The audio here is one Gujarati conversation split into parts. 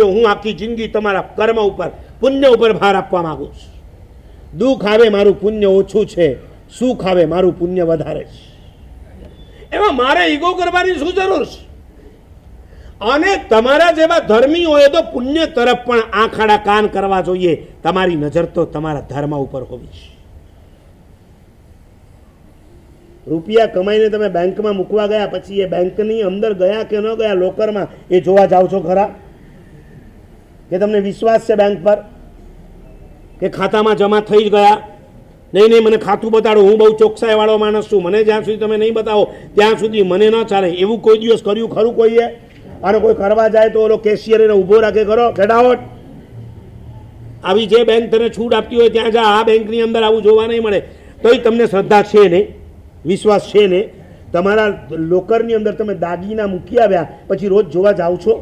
હું આખી જિંદગી તમારા કર્મ ઉપર, પુણ્ય ઉપર ભાર આપવા માંગુ છું. દુઃખ આવે મારું પુણ્ય ઓછું છે, સુખ આવે મારું પુણ્ય વધારે છે. એમાં મારે ઈગો કરવાની શું જરૂર છે? અને તમારા જેવા ધર્મી હોય તો પુણ્ય તરફ પણ આંખ આડા કાન કરવા જોઈએ. તમારી નજર તો તમારા ધર્મ ઉપર હોવી છે. રૂપિયા કમાઈને તમે બેંકમાં મૂકવા ગયા, પછી એ બેંકની અંદર ગયા કે ન ગયા લોકરમાં, એ જોવા જાઓ છો ખરા? કે તમને વિશ્વાસ છે બેંક પર કે ખાતામાં જમા થઈ જ ગયા? નહીં નહીં, મને ખાતું બતાડો, હું બહુ ચોકસાઈ વાળો માણસ છું, મને જ્યાં સુધી તમે નહીં બતાવો ત્યાં સુધી મને ન ચાલે. એવું કોઈ દિવસ કર્યું ખરું કોઈએ? અને કોઈ કરવા જાય તો ઓલો કેશિયર એને ઊભો રાખે, કરો ગેટ આઉટ. આવી જે બેંક તને છૂટ આપતી હોય ત્યાં જા. આ બેંકની અંદર આવું જોવા નહીં મળે. તોય તમને શ્રદ્ધા છે ને, વિશ્વાસ છે ને? તમારા લોકરની અંદર તમે દાગીના મૂકી આવ્યા પછી રોજ જોવા જાઓ છો?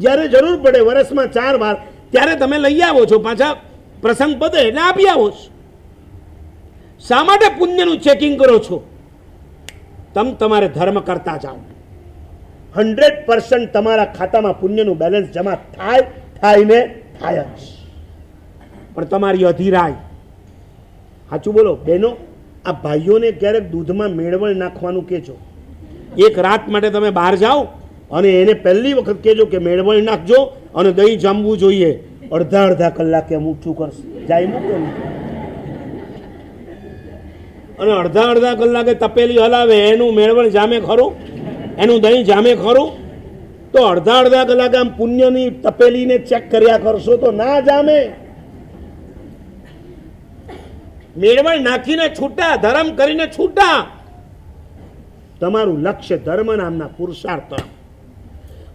જ્યારે જરૂર પડે વર્ષમાં 4 વાર, ત્યારે તમે લઈ આવો છો, પાછા પ્રસંગ પતે એટલે આપી આવો છો. શા માટે પુણ્યનું ચેકિંગ કરો છો? તમારે ધર્મ કરતા જાઓ. 100% તમારા ખાતામાં પુણ્યનું બેલેન્સ જમા થાય ને થાય જ. પણ તમારી અધીરાય, સાચું બોલો બહેનો, આ ભાઈઓને ક્યારેક દૂધમાં મેળવણ નાખવાનું કહેજો. એક રાત માટે તમે બહાર જાઓ અને એને પહેલી વખત કહેજો કે મેળવણ નાખજો અને દહીં જામવું જોઈએ. અડધા કલાકે મૂઠું કરશે, જાય મૂકે અને અડધા કલાકે તપેલી હલાવે. એનું મેળવણ જામે ખરું? એનું દહીં જામે ખરું? તો અડધા કલાકે આમ પુણ્યની તપેલીને ચેક કર્યા કરશો તો ના જામે. મેળવણ નાખીને છૂટા, ધર્મ કરીને છૂટા. તમારું લક્ષ્ય ધર્મ નામના પુરુષાર્થ તરફ.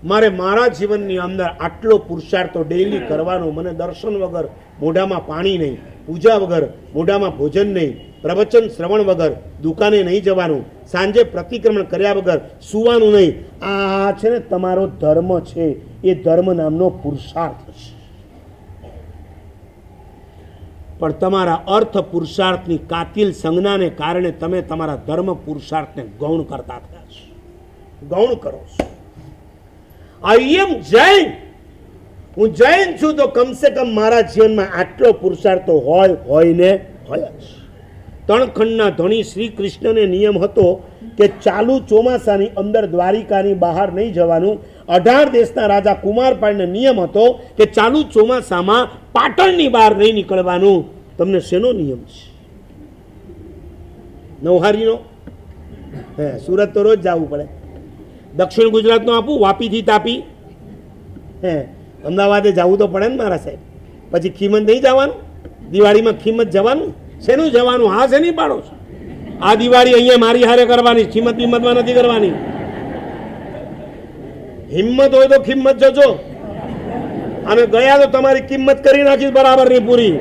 મારે મારા જીવનની અંદર આટલો પુરુષાર્થ તો ડેઈલી કરવાનો. મને દર્શન વગર મોઢામાં પાણી નહીં, પૂજા વગર મોઢામાં ભોજન નહીં, પ્રવચન શ્રવણ વગર દુકાને નહીં જવાનું, સાંજે પ્રતિક્રમણ કર્યા વગર સુવાનું નહીં. આ છે ને તમારો ધર્મ છે. એ ધર્મ નામનો પુરુષાર્થ છે. પણ તમારા અર્થ પુરુષાર્થની કાતિલ સંજ્ઞાને કારણે તમે તમારા ધર્મ પુરુષાર્થને ગૌણ કરતા થયા છો. ગૌણ કરો છો. આઈ એમ જૈન. હું જૈન છું તો કમસે કમ મારા જીવનમાં આટલો પુરુષાર્થ તો હોય ને હોય જ. 3 ખંડના ધણી શ્રી કૃષ્ણને નિયમ હતો કે ચાલુ ચોમાસાની અંદર દ્વારિકાની બહાર નહીં જવાનું. 18 દેશના રાજા કુમારપાળને નિયમ હતો કે ચાલુ ચોમાસામાં પાટણની બહાર નહીં નીકળવાનું. તમને શેનો નિયમ છે? નવહારીનો? સુરત તો રોજ જવું પડે. દક્ષિણ ગુજરાતનો આપું, વાપીથી તાપી. અમદાવાદે જવું તો પડે ને મારા સાહેબ. પછી ખીમત નહીં જવાનું? દિવાળીમાં ખીમત જવાનું? શેનું જવાનું? હા શેની પાડો છો? આ દિવાળી અહીંયા મારી હારે કરવાની, ખીમત બિમતમાં નથી કરવાની. હિંમત હોય તો ખીમત જજો, અને ગયા તો તમારી કિંમત કરી નાખીશ બરાબરની પૂરી.